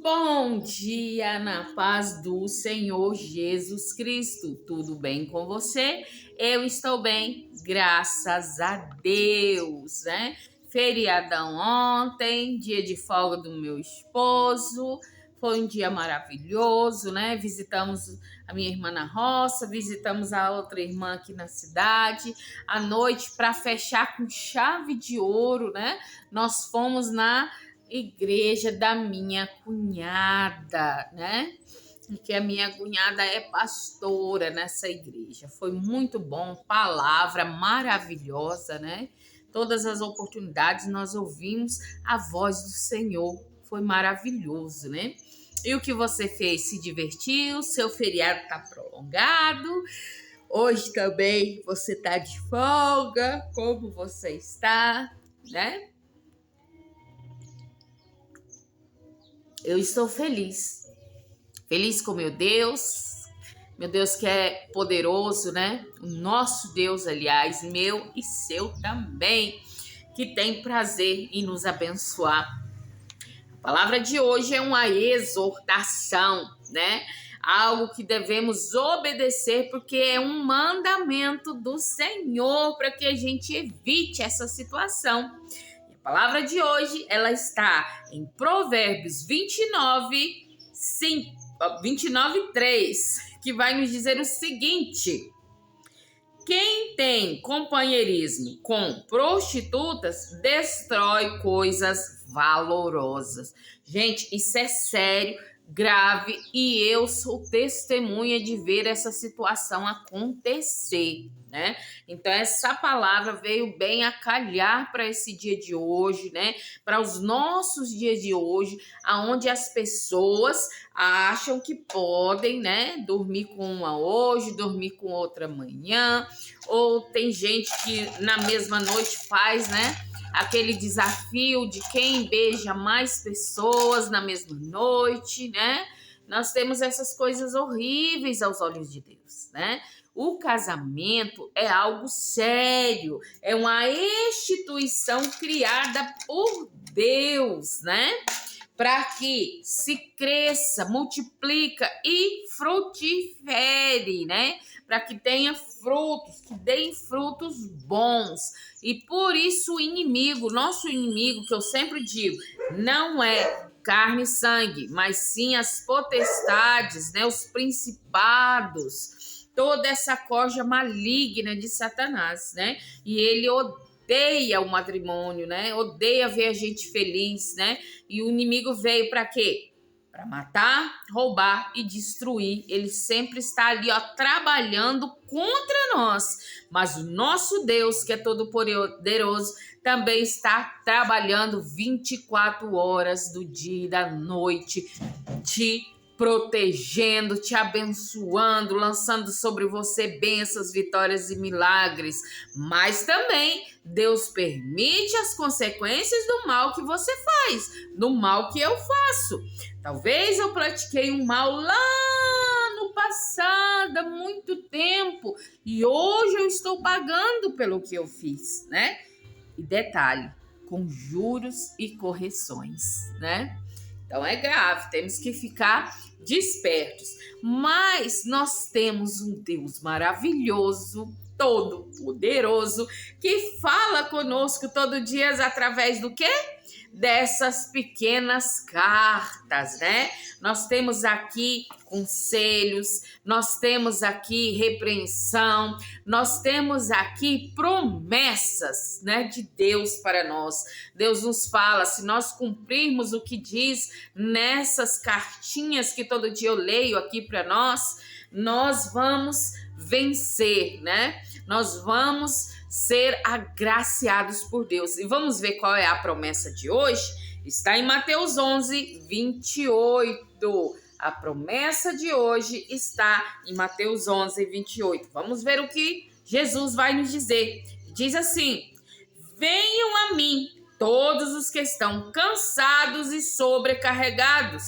Bom dia, na paz do Senhor Jesus Cristo. Tudo bem com você? Eu estou bem, graças a Deus, né? Feriadão ontem, dia de folga do meu esposo. Foi um dia maravilhoso, né? Visitamos a minha irmã na roça, visitamos a outra irmã aqui na cidade. À noite, para fechar com chave de ouro, né? Nós fomos na igreja da minha cunhada, né? Que a minha cunhada é pastora nessa igreja. Foi muito bom, palavra maravilhosa, né? Todas as oportunidades nós ouvimos a voz do Senhor. Foi maravilhoso, né? E o que você fez? Se divertiu? Seu feriado está prolongado? Hoje também você está de folga? Como você está, né? Eu estou feliz. Feliz com meu Deus que é poderoso, né? O nosso Deus, aliás, meu e seu também, que tem prazer em nos abençoar. A palavra de hoje é uma exortação, né? Algo que devemos obedecer, porque é um mandamento do Senhor para que a gente evite essa situação. A palavra de hoje, ela está em Provérbios 29:3, que vai nos dizer o seguinte: quem tem companheirismo com prostitutas destrói coisas valorosas. Gente, isso é sério, grave, e eu sou testemunha de ver essa situação acontecer, né? Então essa palavra veio bem a calhar para esse dia de hoje, né? Para os nossos dias de hoje, aonde as pessoas acham que podem, né, dormir com uma hoje, dormir com outra amanhã, ou tem gente que na mesma noite faz, né, aquele desafio de quem beija mais pessoas na mesma noite, né? Nós temos essas coisas horríveis aos olhos de Deus, né? O casamento é algo sério, é uma instituição criada por Deus, né? Para que se cresça, multiplica e frutifere, né? Para que tenha frutos, que deem frutos bons. E por isso o inimigo, nosso inimigo, que eu sempre digo, não é carne e sangue, mas sim as potestades, né? Os principados, toda essa corja maligna de Satanás, né? E ele odeia o matrimônio, né? Odeia ver a gente feliz, né? E o inimigo veio para quê? Para matar, roubar e destruir. Ele sempre está ali, ó, trabalhando contra nós. Mas o nosso Deus, que é todo poderoso, também está trabalhando 24 horas do dia e da noite, te protegendo, te abençoando, lançando sobre você bênçãos, vitórias e milagres. Mas também Deus permite as consequências do mal que você faz, do mal que eu faço. Talvez eu pratiquei um mal lá no passado, há muito tempo, e hoje eu estou pagando pelo que eu fiz, né? E detalhe, com juros e correções, né? Então é grave, temos que ficar despertos. Mas nós temos um Deus maravilhoso, todo poderoso, que fala conosco todo dia através do quê? Dessas pequenas cartas, né? Nós temos aqui conselhos, nós temos aqui repreensão, nós temos aqui promessas, né, de Deus para nós. Deus nos fala, se nós cumprirmos o que diz nessas cartinhas que todo dia eu leio aqui para nós vamos vencer, né? Nós vamos ser agraciados por Deus. E vamos ver qual é a promessa de hoje? Está em Mateus 11:28. A promessa de hoje está em Mateus 11:28. Vamos ver o que Jesus vai nos dizer. Diz assim: venham a mim todos os que estão cansados e sobrecarregados,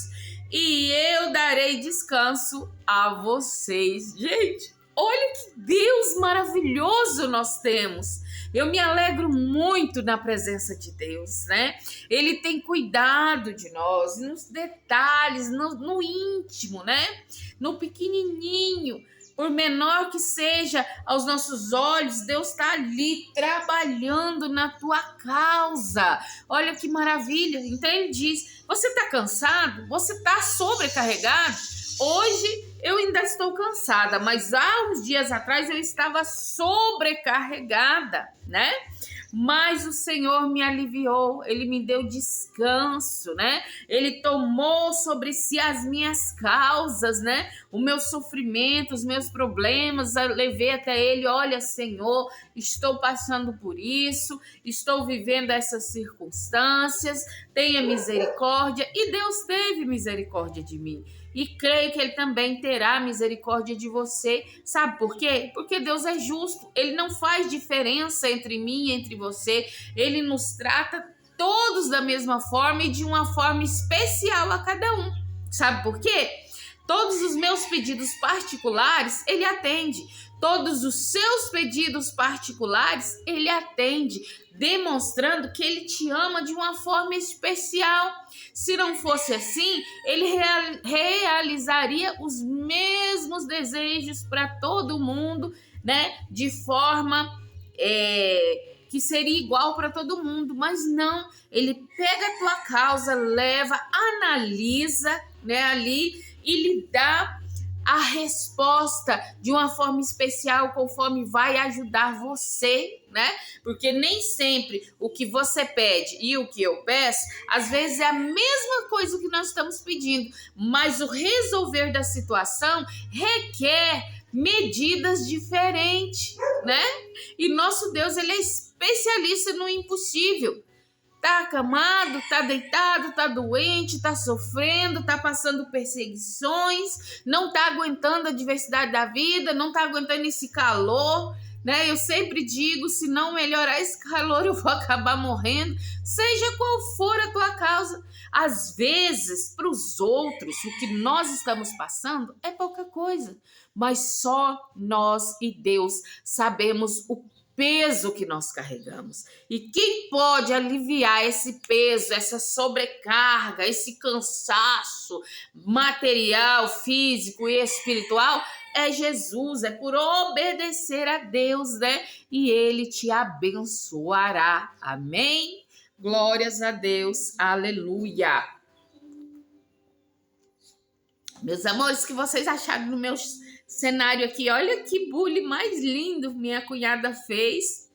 e eu darei descanso a vocês. Gente, Olha que Deus maravilhoso nós temos. Eu me alegro muito na presença de Deus, né? Ele tem cuidado de nós, nos detalhes, no íntimo, né? No pequenininho. Por menor que seja aos nossos olhos, Deus está ali trabalhando na tua causa. Olha que maravilha. Então ele diz, você está cansado? Você está sobrecarregado? Hoje eu ainda estou cansada, mas há uns dias atrás eu estava sobrecarregada, né? Mas o Senhor me aliviou, Ele me deu descanso, né? Ele tomou sobre si as minhas causas, né? O meu sofrimento, os meus problemas, eu levei até Ele. Olha, Senhor, estou passando por isso, estou vivendo essas circunstâncias, tenha misericórdia. E Deus teve misericórdia de mim. E creio que Ele também terá misericórdia de você. Sabe por quê? Porque Deus é justo. Ele não faz diferença entre mim e entre você. Ele nos trata todos da mesma forma e de uma forma especial a cada um. Sabe por quê? Todos os meus pedidos particulares, Ele atende. Todos os seus pedidos particulares, Ele atende, demonstrando que Ele te ama de uma forma especial. Se não fosse assim, Ele realizaria os mesmos desejos para todo mundo, né? De forma que seria igual para todo mundo, mas não. Ele pega a tua causa, leva, analisa, né, ali e lhe dá a resposta de uma forma especial, conforme vai ajudar você, né? Porque nem sempre o que você pede e o que eu peço, às vezes é a mesma coisa que nós estamos pedindo, mas o resolver da situação requer medidas diferentes, né? E nosso Deus, Ele é especialista no impossível. Tá acamado, tá deitado, tá doente, tá sofrendo, tá passando perseguições, não tá aguentando a adversidade da vida, não tá aguentando esse calor, né? Eu sempre digo, se não melhorar esse calor, eu vou acabar morrendo, seja qual for a tua causa. Às vezes, para os outros, o que nós estamos passando é pouca coisa, mas só nós e Deus sabemos o peso que nós carregamos. E quem pode aliviar esse peso, essa sobrecarga, esse cansaço material, físico e espiritual é Jesus, é por obedecer a Deus, né? E Ele te abençoará. Amém? Glórias a Deus. Aleluia. Meus amores, o que vocês acharam do meu cenário aqui? Olha que bule mais lindo minha cunhada fez.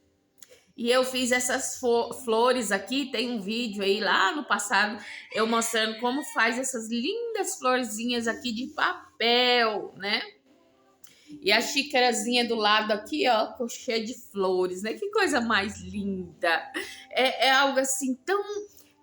E eu fiz essas flores aqui. Tem um vídeo aí lá no passado eu mostrando como faz essas lindas florzinhas aqui de papel, né? E a xícarazinha do lado aqui, ó, cheia de flores, né? Que coisa mais linda. É algo assim tão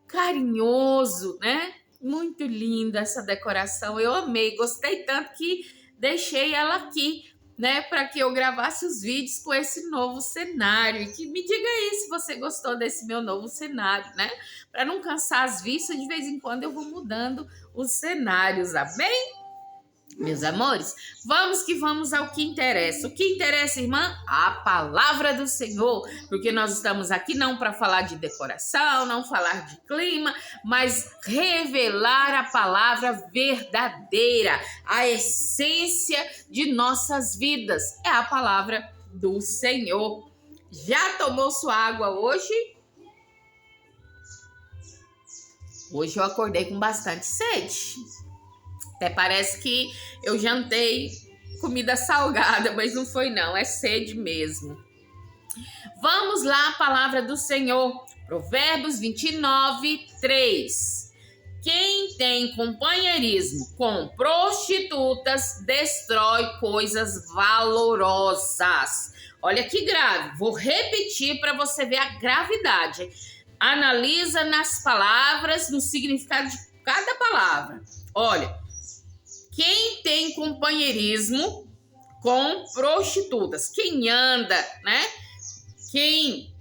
carinhoso, né? Muito linda essa decoração. Eu amei, gostei tanto que deixei ela aqui, né, para que eu gravasse os vídeos com esse novo cenário. E que me diga aí se você gostou desse meu novo cenário, né? Para não cansar as vistas, de vez em quando eu vou mudando os cenários, amém? Meus amores, vamos que vamos ao que interessa. O que interessa, irmã? A palavra do Senhor, porque nós estamos aqui não para falar de decoração, não falar de clima, mas revelar a palavra verdadeira, a essência de nossas vidas. É a palavra do Senhor. Já tomou sua água hoje? Hoje eu acordei com bastante sede. Até parece que eu jantei comida salgada, mas não foi não, é sede mesmo. Vamos lá, a palavra do Senhor, Provérbios 29, 3. Quem tem companheirismo com prostitutas destrói coisas valorosas. Olha que grave, vou repetir para você ver a gravidade. Analisa nas palavras, no significado de cada palavra. Olha, quem tem companheirismo com prostitutas, quem anda, né? Quem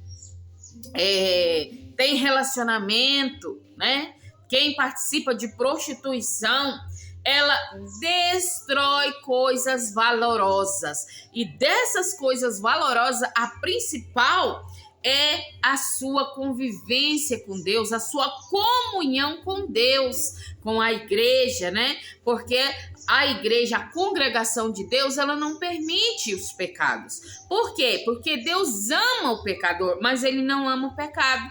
tem relacionamento, né? Quem participa de prostituição, ela destrói coisas valorosas. E dessas coisas valorosas, a principal é a sua convivência com Deus, a sua comunhão com Deus, com a igreja, né? Porque a igreja, a congregação de Deus, ela não permite os pecados. Por quê? Porque Deus ama o pecador, mas ele não ama o pecado.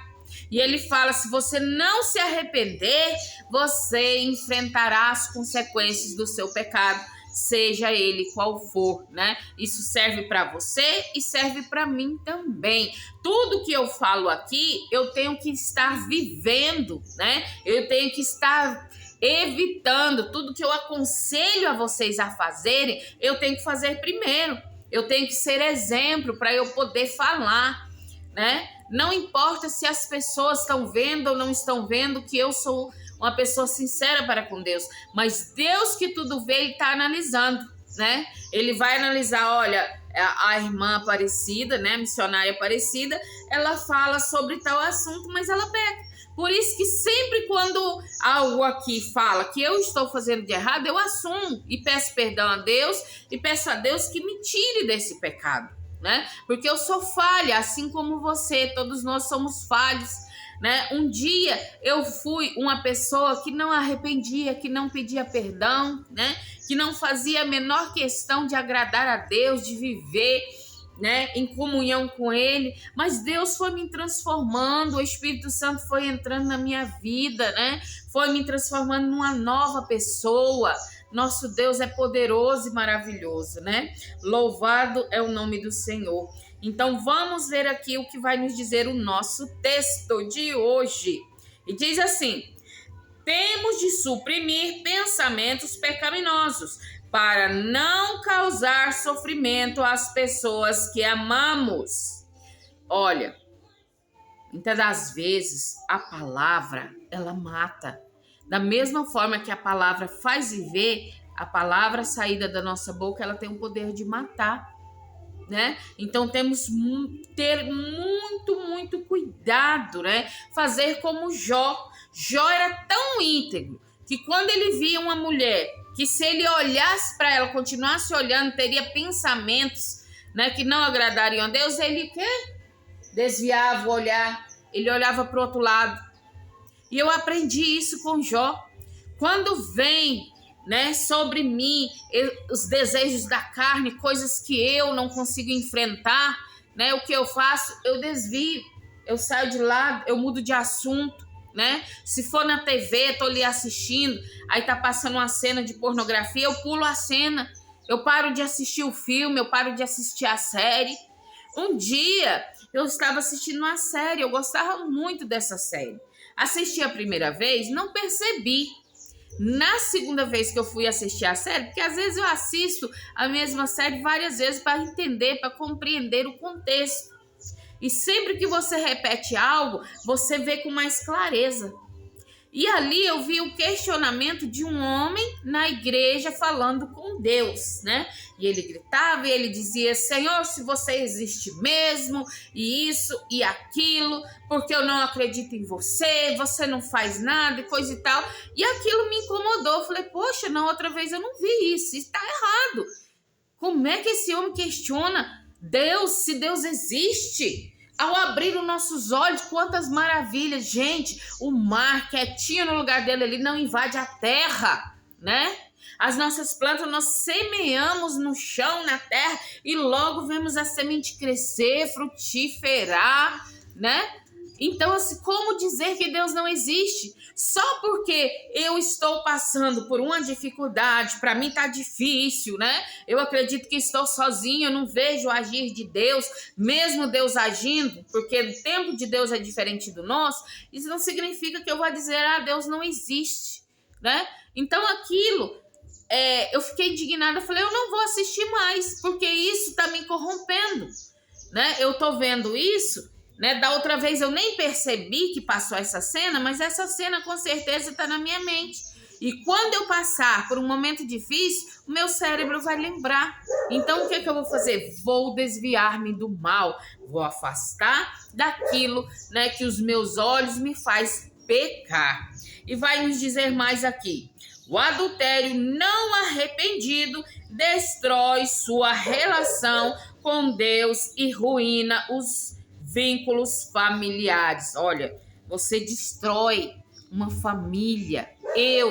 E ele fala, se você não se arrepender, você enfrentará as consequências do seu pecado, seja ele qual for, né? Isso serve para você e serve para mim também. Tudo que eu falo aqui, eu tenho que estar vivendo, né? Eu tenho que estar evitando. Tudo que eu aconselho a vocês a fazerem, eu tenho que fazer primeiro. Eu tenho que ser exemplo para eu poder falar, né? Não importa se as pessoas estão vendo ou não estão vendo que eu sou uma pessoa sincera para com Deus, mas Deus que tudo vê, ele está analisando, né? Ele vai analisar, olha, a irmã Aparecida, né, missionária Aparecida, ela fala sobre tal assunto, mas ela peca. Por isso que sempre quando algo aqui fala que eu estou fazendo de errado, eu assumo e peço perdão a Deus e peço a Deus que me tire desse pecado, né? Porque eu sou falha, assim como você, todos nós somos falhos, né? Um dia eu fui uma pessoa que não arrependia, que não pedia perdão, né? Que não fazia a menor questão de agradar a Deus, de viver, né, em comunhão com Ele, mas Deus foi me transformando, o Espírito Santo foi entrando na minha vida, né? Foi me transformando numa nova pessoa. Nosso Deus é poderoso e maravilhoso, né? Louvado é o nome do Senhor. Então vamos ver aqui o que vai nos dizer o nosso texto de hoje. E diz assim: temos de suprimir pensamentos pecaminosos para não causar sofrimento às pessoas que amamos. Olha, muitas das vezes a palavra, ela mata. Da mesma forma que a palavra faz viver, a palavra saída da nossa boca, ela tem o poder de matar, né? Então temos ter muito cuidado, né? Fazer como Jó. Jó era tão íntegro que quando ele via uma mulher que, se ele olhasse para ela, continuasse olhando, teria pensamentos, né, que não agradariam a Deus, ele desviava o olhar, ele olhava para o outro lado. E eu aprendi isso com Jó. Quando vem, né, sobre mim os desejos da carne, coisas que eu não consigo enfrentar, né, o que eu faço? Eu desvio, eu saio de lado, eu mudo de assunto, né? Se for na TV, tô ali assistindo, aí tá passando uma cena de pornografia, eu pulo a cena, eu paro de assistir o filme, eu paro de assistir a série. Um dia eu estava assistindo uma série, eu gostava muito dessa série. Assisti a primeira vez, não percebi. Na segunda vez que eu fui assistir a série, porque às vezes eu assisto a mesma série várias vezes para entender, para compreender o contexto. E sempre que você repete algo, você vê com mais clareza. E ali eu vi o questionamento de um homem na igreja falando com Deus, né? E ele gritava e ele dizia: Senhor, se você existe mesmo, e isso e aquilo, porque eu não acredito em você, você não faz nada e coisa e tal. E aquilo me incomodou. Eu falei: poxa, na outra vez eu não vi isso está errado. Como é que esse homem questiona Deus, se Deus existe? Ao abrir os nossos olhos, quantas maravilhas, gente, o mar quietinho no lugar dele ali não invade a terra, né? As nossas plantas nós semeamos no chão, na terra, e logo vemos a semente crescer, frutificar, né? Então, assim, como dizer que Deus não existe? Só porque eu estou passando por uma dificuldade, para mim tá difícil, né? Eu acredito que estou sozinho, eu não vejo o agir de Deus, mesmo Deus agindo, porque o tempo de Deus é diferente do nosso, isso não significa que eu vou dizer, Deus não existe, né? Então, aquilo, eu fiquei indignada, falei, eu não vou assistir mais, porque isso tá me corrompendo, né? Eu tô vendo isso, né? Da outra vez eu nem percebi que passou essa cena, mas essa cena com certeza está na minha mente. E quando eu passar por um momento difícil, o meu cérebro vai lembrar. Então o que eu vou fazer? Vou desviar-me do mal, vou afastar daquilo, né, que os meus olhos me faz pecar. E vai nos dizer mais aqui: o adultério não arrependido destrói sua relação com Deus e ruína os vínculos familiares. Olha, você destrói uma família.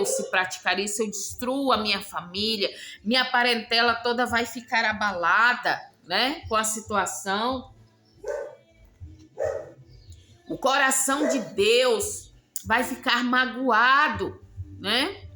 Se praticar isso, eu destruo a minha família, minha parentela toda vai ficar abalada, né, com a situação. O coração de Deus vai ficar magoado, né?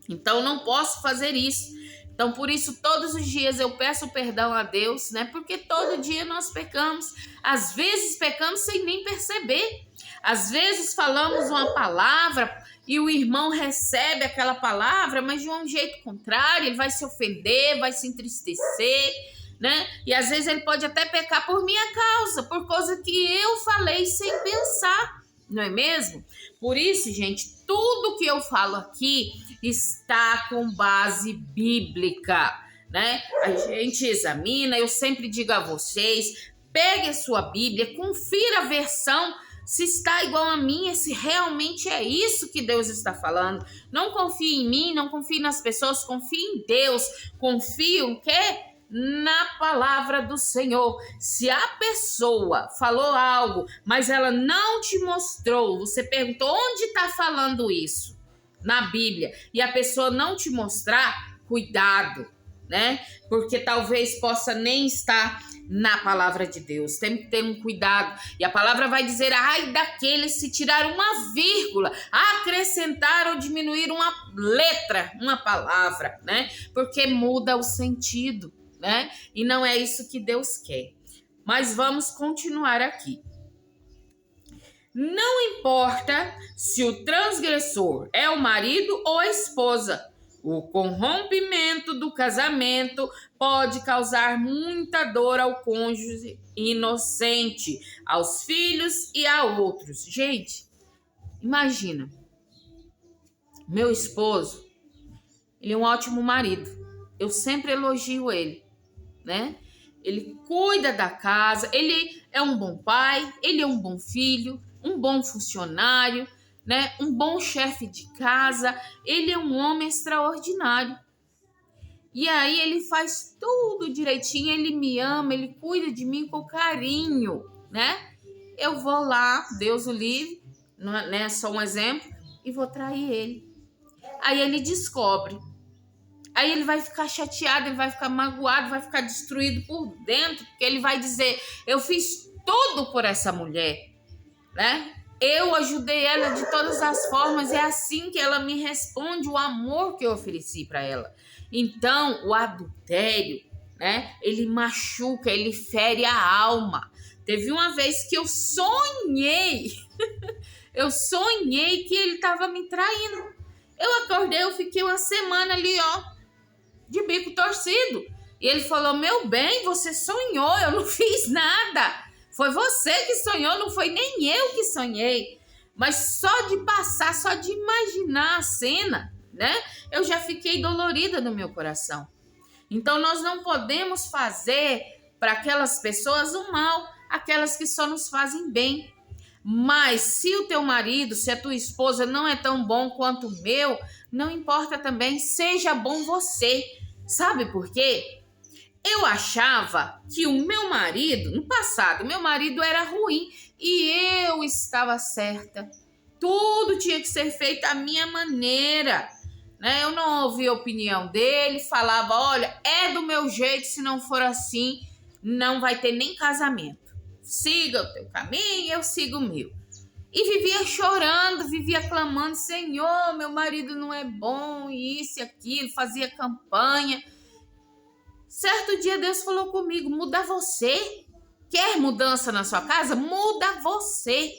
Então, não posso fazer isso. Então, por isso, todos os dias eu peço perdão a Deus, né? Porque todo dia nós pecamos. Às vezes pecamos sem nem perceber. Às vezes falamos uma palavra e o irmão recebe aquela palavra, mas de um jeito contrário, ele vai se ofender, vai se entristecer, né? E às vezes ele pode até pecar por minha causa, por coisa que eu falei sem pensar, não é mesmo? Por isso, gente, tudo que eu falo aqui está com base bíblica, né? A gente examina, eu sempre digo a vocês, pegue a sua Bíblia, confira a versão, se está igual a minha, se realmente é isso que Deus está falando. Não confie em mim, não confie nas pessoas, confie em Deus. Confie o quê? Na palavra do Senhor. Se a pessoa falou algo, mas ela não te mostrou, você perguntou onde está falando isso na Bíblia, e a pessoa não te mostrar, cuidado, né? Porque talvez possa nem estar na palavra de Deus. Tem que ter um cuidado. E a palavra vai dizer: ai daqueles se tirar uma vírgula, acrescentar ou diminuir uma letra, uma palavra, né? Porque muda o sentido, né? E não é isso que Deus quer. Mas vamos continuar aqui. Não importa se o transgressor é o marido ou a esposa, o corrompimento do casamento pode causar muita dor ao cônjuge inocente, aos filhos e a outros. Gente, imagina, meu esposo, ele é um ótimo marido, eu sempre elogio ele, né? Ele cuida da casa, ele é um bom pai, ele é um bom filho, um bom funcionário, né? Um bom chefe de casa, ele é um homem extraordinário. E aí ele faz tudo direitinho, ele me ama, ele cuida de mim com carinho, né? Eu vou lá, Deus o livre, né? Só um exemplo, e vou trair ele. Aí ele descobre. Aí ele vai ficar chateado, ele vai ficar magoado, vai ficar destruído por dentro, porque ele vai dizer: eu fiz tudo por essa mulher, né? Eu ajudei ela de todas as formas, é assim que ela me responde o amor que eu ofereci para ela. Então, o adultério, né? Ele machuca, ele fere a alma. Teve uma vez que eu sonhei, eu sonhei que ele estava me traindo. Eu acordei, eu fiquei uma semana ali, ó, de bico torcido. E ele falou: meu bem, você sonhou, eu não fiz nada. Foi você que sonhou, não foi nem eu que sonhei. Mas só de passar, só de imaginar a cena, né? Eu já fiquei dolorida no meu coração. Então nós não podemos fazer para aquelas pessoas o mal, aquelas que só nos fazem bem. Mas se o teu marido, se a tua esposa não é tão bom quanto o meu, não importa também, seja bom você. Sabe por quê? Eu achava que o meu marido, no passado, meu marido era ruim e eu estava certa. Tudo tinha que ser feito à minha maneira, né? Eu não ouvia a opinião dele, falava: olha, é do meu jeito, se não for assim, não vai ter nem casamento. Siga o teu caminho, eu sigo o meu. E vivia chorando, vivia clamando: Senhor, meu marido não é bom, isso e aquilo, fazia campanha. Certo dia Deus falou comigo: muda você. Quer mudança na sua casa? Muda você.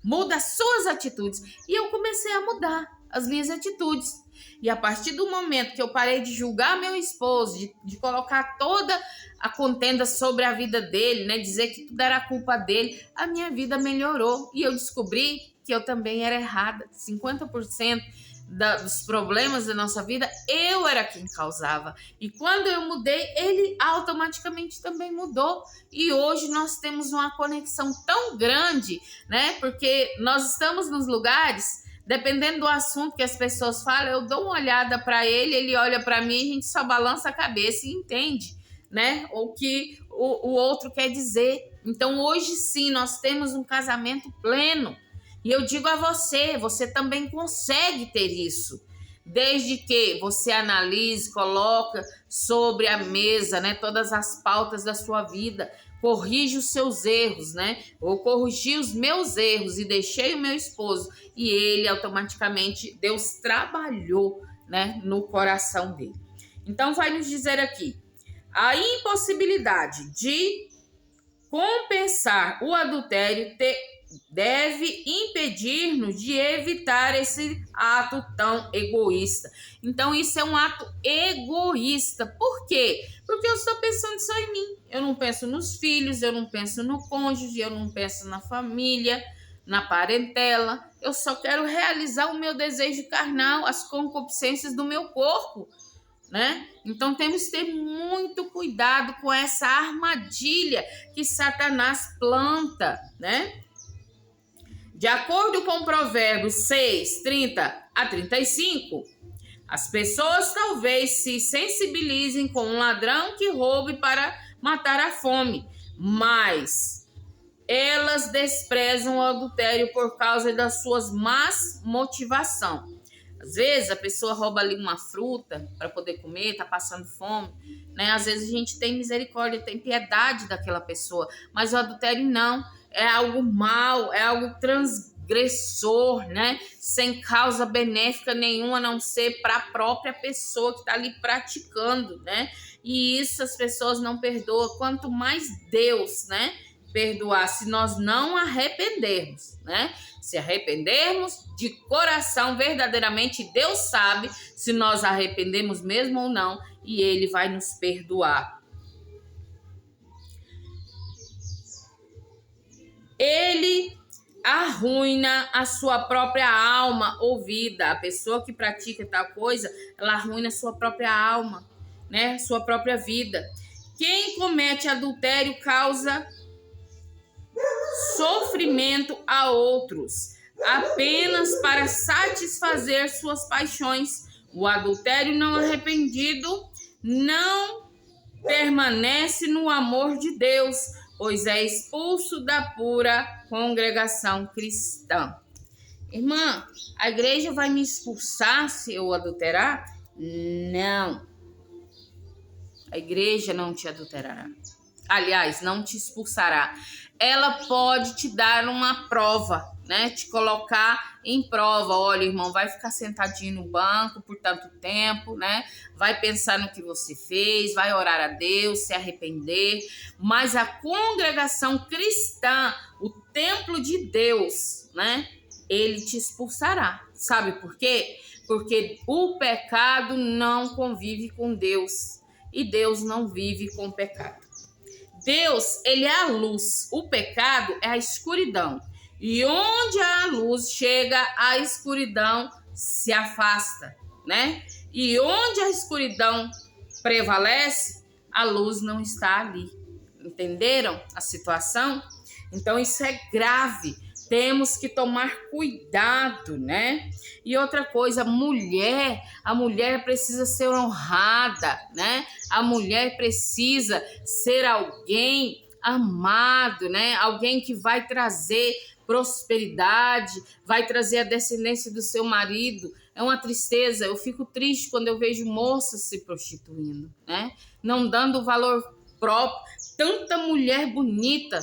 Muda as suas atitudes. E eu comecei a mudar as minhas atitudes. E a partir do momento que eu parei de julgar meu esposo, de colocar toda a contenda sobre a vida dele, né, dizer que tudo era culpa dele, a minha vida melhorou. E eu descobri que eu também era errada. 50% dos problemas da nossa vida, eu era quem causava. E quando eu mudei, ele automaticamente também mudou. E hoje nós temos uma conexão tão grande, né? Porque nós estamos nos lugares Dependendo do assunto que as pessoas falam, eu dou uma olhada para ele, ele olha para mim, a gente só balança a cabeça e entende, né? O que o outro quer dizer. Então, hoje sim, nós temos um casamento pleno. E eu digo a você, você também consegue ter isso. Desde que você analise, coloca sobre a mesa, né, todas as pautas da sua vida, corrige os seus erros, né? Eu corrigi os meus erros e deixei o meu esposo e ele automaticamente, Deus trabalhou, né, no coração dele. Então vai nos dizer aqui, a impossibilidade de compensar o adultério deve impedir-nos de evitar esse ato tão egoísta. Então, isso é um ato egoísta. Por quê? Porque eu estou pensando só em mim. Eu não penso nos filhos, eu não penso no cônjuge, eu não penso na família, na parentela. Eu só quero realizar o meu desejo carnal, as concupiscências do meu corpo, né? Então temos que ter muito cuidado com essa armadilha que Satanás planta, né? De acordo com Provérbios 6, 30 a 35, as pessoas talvez se sensibilizem com um ladrão que roube para matar a fome, mas elas desprezam o adultério por causa das suas más motivações. Às vezes a pessoa rouba ali uma fruta para poder comer, tá passando fome, né? Às vezes a gente tem misericórdia, tem piedade daquela pessoa, mas o adultério não, é algo mal, é algo transgressor, né? Sem causa benéfica nenhuma, a não ser para a própria pessoa que está ali praticando, né? E isso as pessoas não perdoam, quanto mais Deus, né? Perdoar se nós não arrependermos, né? Se arrependermos de coração, verdadeiramente, Deus sabe se nós arrependemos mesmo ou não, e Ele vai nos perdoar. Ele arruina a sua própria alma ou vida. A pessoa que pratica tal coisa, ela arruina a sua própria alma, né? Sua própria vida. Quem comete adultério causa sofrimento a outros, apenas para satisfazer suas paixões. O adultério não arrependido não permanece no amor de Deus, pois é expulso da pura congregação cristã. Irmã, a igreja vai me expulsar se eu adulterar? Não. A igreja não te adulterará. Aliás, não te expulsará. Ela pode te dar uma prova, né? Te colocar em prova. Olha, irmão, vai ficar sentadinho no banco por tanto tempo, né? Vai pensar no que você fez, vai orar a Deus, se arrepender. Mas a congregação cristã, o templo de Deus, né? Ele te expulsará. Sabe por quê? Porque o pecado não convive com Deus e Deus não vive com o pecado. Deus, ele é a luz, o pecado é a escuridão. E onde a luz chega, a escuridão se afasta, né? E onde a escuridão prevalece, a luz não está ali. Entenderam a situação? Então isso é grave. Temos que tomar cuidado, né? E outra coisa, a mulher precisa ser honrada, né? A mulher precisa ser alguém amado, né? Alguém que vai trazer prosperidade, vai trazer a descendência do seu marido. É uma tristeza, eu fico triste quando eu vejo moças se prostituindo, né? Não dando valor próprio. Tanta mulher bonita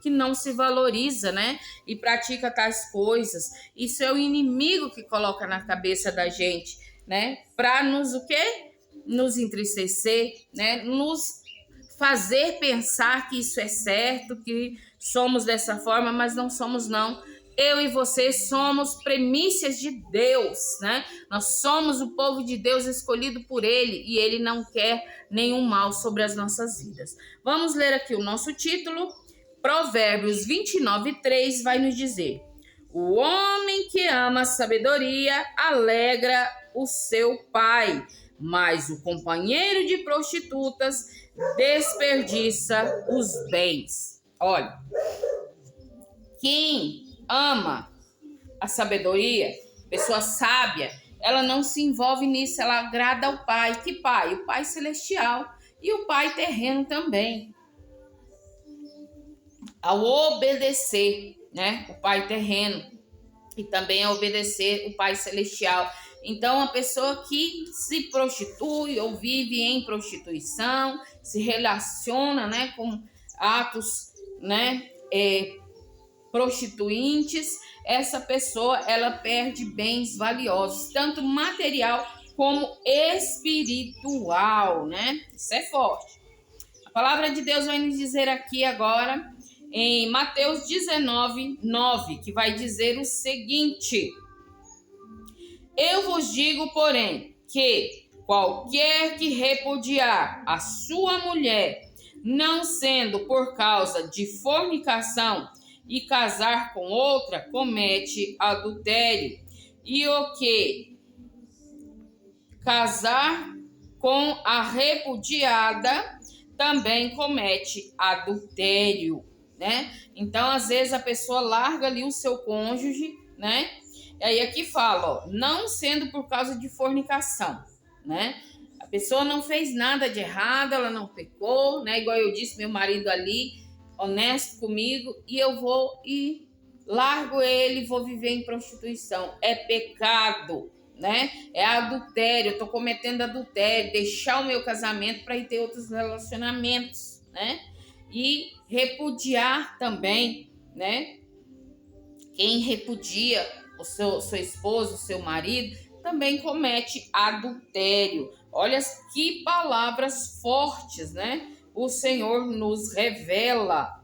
que não se valoriza, né? E pratica tais coisas. Isso é o inimigo que coloca na cabeça da gente, né? Para nos o quê? Nos entristecer, né? Nos fazer pensar que isso é certo, que somos dessa forma, mas não somos não. Eu e você somos primícias de Deus, né? Nós somos o povo de Deus escolhido por Ele e Ele não quer nenhum mal sobre as nossas vidas. Vamos ler aqui o nosso título. Provérbios 29:3 vai nos dizer: o homem que ama a sabedoria alegra o seu pai, mas o companheiro de prostitutas desperdiça os bens. Olha, quem ama a sabedoria, pessoa sábia, ela não se envolve nisso, ela agrada ao Pai. Que Pai? O Pai celestial e o Pai terreno também. Ao obedecer, né, o Pai terreno e também a obedecer o Pai celestial. Então, a pessoa que se prostitui ou vive em prostituição, se relaciona, né, com atos, né, prostituintes, essa pessoa ela perde bens valiosos, tanto material como espiritual, né? Isso é forte. A palavra de Deus vai nos dizer aqui agora em Mateus 19:9, que vai dizer o seguinte: eu vos digo, porém, que qualquer que repudiar a sua mulher, não sendo por causa de fornicação, e casar com outra, comete adultério. E o que casar com a repudiada também comete adultério, né? Então, às vezes, a pessoa larga ali o seu cônjuge, né? E aí aqui fala, ó, não sendo por causa de fornicação, né? A pessoa não fez nada de errado, ela não pecou, né? Igual eu disse, meu marido ali, honesto comigo, e eu vou e largo ele, vou viver em prostituição. É pecado, né? É adultério, eu tô cometendo adultério, deixar o meu casamento para ir ter outros relacionamentos, né? E repudiar também, né? Quem repudia o seu esposo, o seu marido, também comete adultério. Olha que palavras fortes, né? O Senhor nos revela.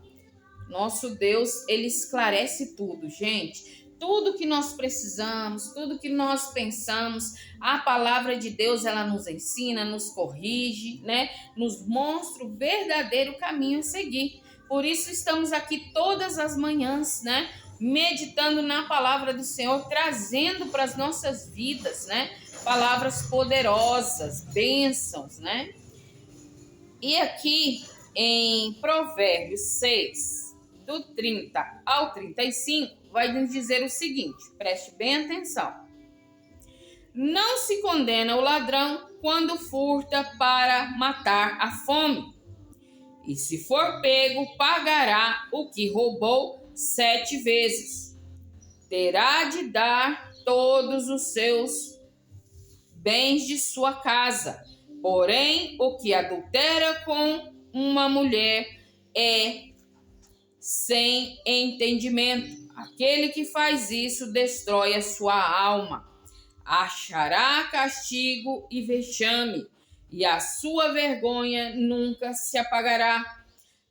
Nosso Deus, ele esclarece tudo, gente. Tudo que nós precisamos, tudo que nós pensamos, a palavra de Deus, ela nos ensina, nos corrige, né? Nos mostra o verdadeiro caminho a seguir. Por isso estamos aqui todas as manhãs, né? Meditando na palavra do Senhor, trazendo para as nossas vidas, né? Palavras poderosas, bênçãos, né? E aqui em Provérbios 6, do 30 ao 35, vai nos dizer o seguinte, preste bem atenção. Não se condena o ladrão quando furta para matar a fome. E se for pego, pagará o que roubou 7 vezes. Terá de dar todos os seus bens de sua casa. Porém, o que adultera com uma mulher é sem entendimento. Aquele que faz isso destrói a sua alma. Achará castigo e vexame, e a sua vergonha nunca se apagará,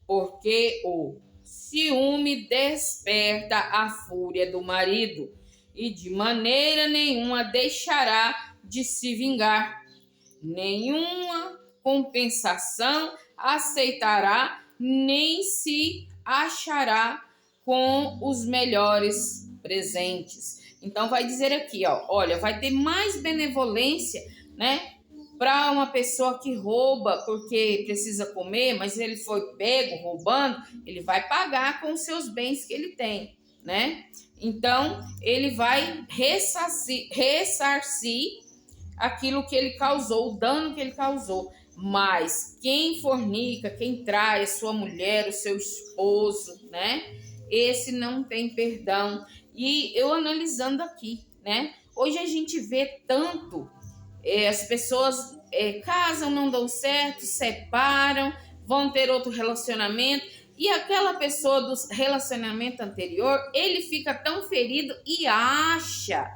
porque o ciúme desperta a fúria do marido, e de maneira nenhuma deixará de se vingar. Nenhuma compensação aceitará, nem se achará com os melhores presentes. Então vai dizer aqui, ó, olha, vai ter mais benevolência, né, para uma pessoa que rouba porque precisa comer, mas ele foi pego roubando, ele vai pagar com os seus bens que ele tem, né? Então ele vai ressarcir aquilo que ele causou, o dano que ele causou. Mas quem fornica, quem trai a sua mulher, o seu esposo, né? Esse não tem perdão. E eu analisando aqui, né? Hoje a gente vê tanto, as pessoas casam, não dão certo, separam, vão ter outro relacionamento. E aquela pessoa do relacionamento anterior, ele fica tão ferido e acha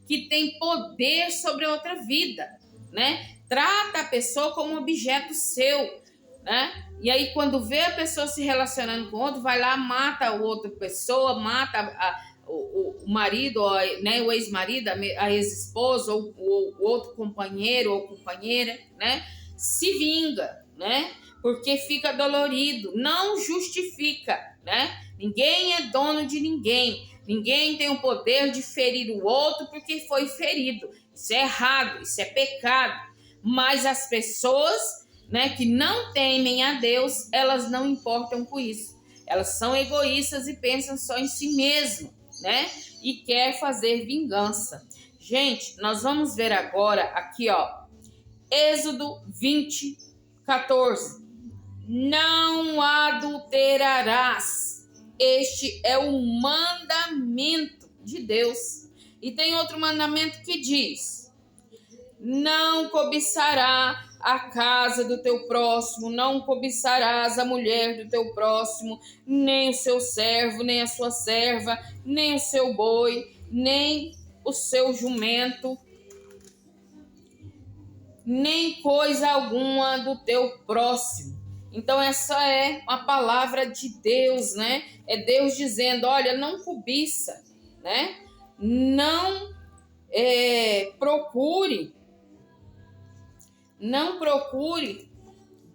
que tem poder sobre a outra vida, né? Trata a pessoa como objeto seu, né? E aí, quando vê a pessoa se relacionando com outro, vai lá, mata a outra pessoa, mata o marido, né? O ex-marido, a ex-esposa, ou o outro companheiro ou companheira, né? Se vinga, né? Porque fica dolorido, não justifica, né? Ninguém é dono de ninguém. Ninguém tem o poder de ferir o outro porque foi ferido. Isso é errado, isso é pecado. Mas as pessoas, né, que não temem a Deus, elas não importam com isso. Elas são egoístas e pensam só em si mesmo, né? E quer fazer vingança. Gente, nós vamos ver agora aqui, ó, Êxodo 20, 14. Não adulterarás. Este é o mandamento de Deus. E tem outro mandamento que diz: não cobiçará a casa do teu próximo, não cobiçarás a mulher do teu próximo, nem o seu servo, nem a sua serva, nem o seu boi, nem o seu jumento, nem coisa alguma do teu próximo. Então essa é a palavra de Deus, né? É Deus dizendo, olha, não cobiça, né? Não procure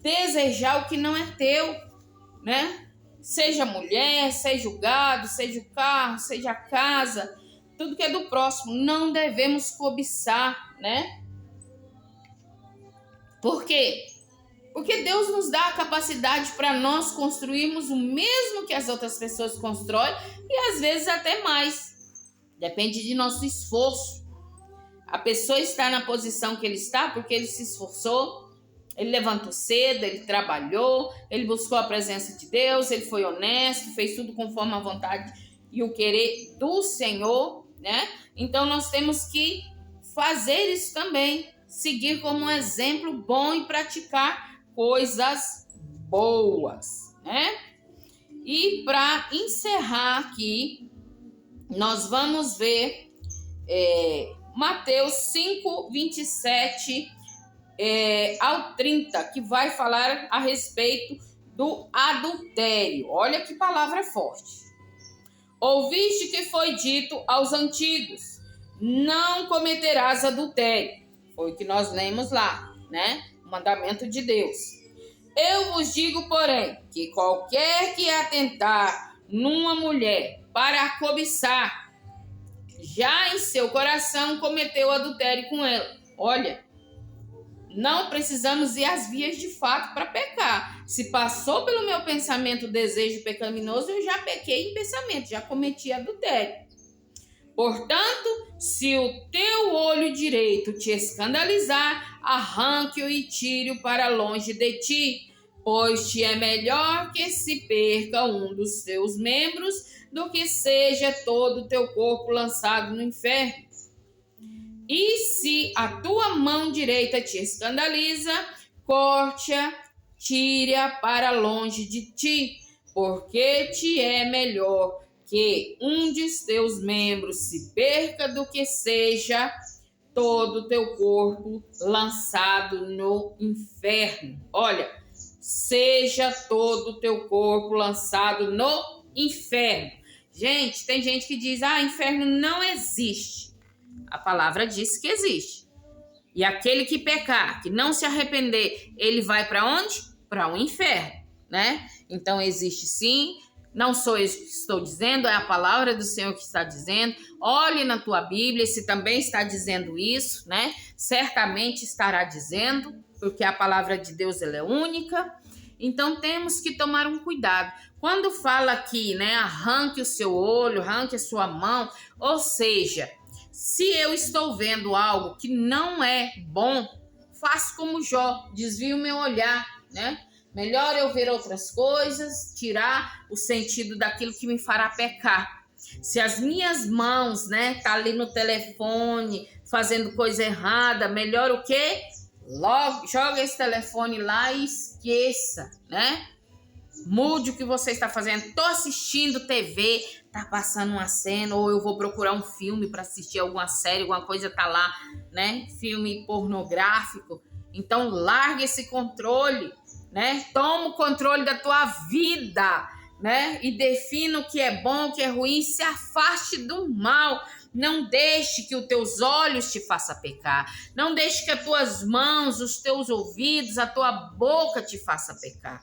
desejar o que não é teu, né? Seja mulher, seja o gado, seja o carro, seja a casa, tudo que é do próximo, não devemos cobiçar, né? Por quê? Porque Deus nos dá a capacidade para nós construirmos o mesmo que as outras pessoas constroem e às vezes até mais. Depende de nosso esforço. A pessoa está na posição que ele está porque ele se esforçou, ele levantou cedo, ele trabalhou, ele buscou a presença de Deus, ele foi honesto, fez tudo conforme a vontade e o querer do Senhor, né? Então nós temos que fazer isso também, seguir como um exemplo bom e praticar coisas boas, né? E para encerrar aqui, nós vamos ver Mateus 5, 27 ao 30, que vai falar a respeito do adultério. Olha que palavra forte. Ouviste que foi dito aos antigos, não cometerás adultério. Foi o que nós lemos lá, né? O mandamento de Deus. Eu vos digo, porém, que qualquer que atentar numa mulher para a cobiçar, já em seu coração cometeu adultério com ela. Olha, não precisamos ir às vias de fato para pecar. Se passou pelo meu pensamento o desejo pecaminoso, eu já pequei em pensamento, já cometi adultério. Portanto, se o teu olho direito te escandalizar, arranque-o e tire-o para longe de ti, pois te é melhor que se perca um dos teus membros do que seja todo o teu corpo lançado no inferno. E se a tua mão direita te escandaliza, corte-a, tire-a para longe de ti, porque te é melhor que um dos teus membros se perca do que seja todo o teu corpo lançado no inferno. Olha, seja todo o teu corpo lançado no inferno. Gente, tem gente que diz, inferno não existe. A palavra diz que existe. E aquele que pecar, que não se arrepender, ele vai para onde? Para o inferno, né? Então existe sim. Não sou eu que estou dizendo, é a palavra do Senhor que está dizendo. Olhe na tua Bíblia se também está dizendo isso, né? Certamente estará dizendo, porque a palavra de Deus ela é única. Então temos que tomar um cuidado. Quando fala aqui, né, arranque o seu olho, arranque a sua mão, ou seja, se eu estou vendo algo que não é bom, faço como Jó, desvio o meu olhar, né? Melhor eu ver outras coisas, tirar o sentido daquilo que me fará pecar. Se as minhas mãos, né, tá ali no telefone, fazendo coisa errada, melhor o quê? Logo, joga esse telefone lá e esqueça, né? Mude o que você está fazendo. Tô assistindo TV, tá passando uma cena, ou eu vou procurar um filme para assistir alguma série, alguma coisa tá lá, né? Filme pornográfico. Então, larga esse controle, né? Toma o controle da tua vida, né? E defina o que é bom, o que é ruim, se afaste do mal. Não deixe que os teus olhos te façam pecar. Não deixe que as tuas mãos, os teus ouvidos, a tua boca te façam pecar.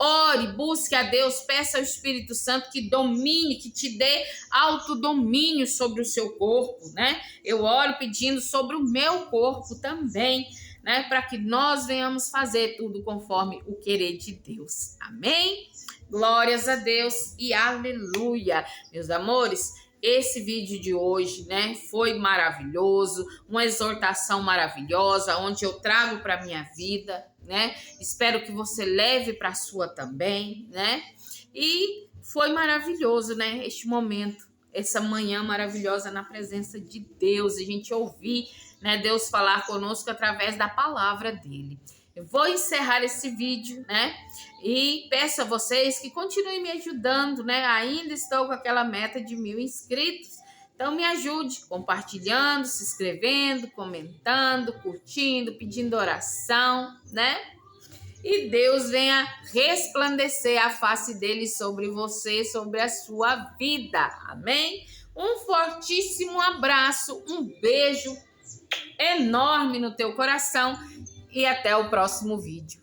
Ore, busque a Deus, peça ao Espírito Santo que domine, que te dê autodomínio sobre o seu corpo, né? Eu oro pedindo sobre o meu corpo também, né? Para que nós venhamos fazer tudo conforme o querer de Deus. Amém? Glórias a Deus e aleluia. Meus amores, esse vídeo de hoje, né, foi maravilhoso, uma exortação maravilhosa, onde eu trago para minha vida, né? Espero que você leve para a sua também, né? E foi maravilhoso, né, este momento, essa manhã maravilhosa na presença de Deus, a gente ouvir, né, Deus falar conosco através da palavra dele. Eu vou encerrar esse vídeo, né? E peço a vocês que continuem me ajudando, né? Ainda estou com aquela meta de 1.000 inscritos. Então me ajude compartilhando, se inscrevendo, comentando, curtindo, pedindo oração, né? E Deus venha resplandecer a face dele sobre você, sobre a sua vida. Amém? Um fortíssimo abraço, um beijo enorme no teu coração e até o próximo vídeo.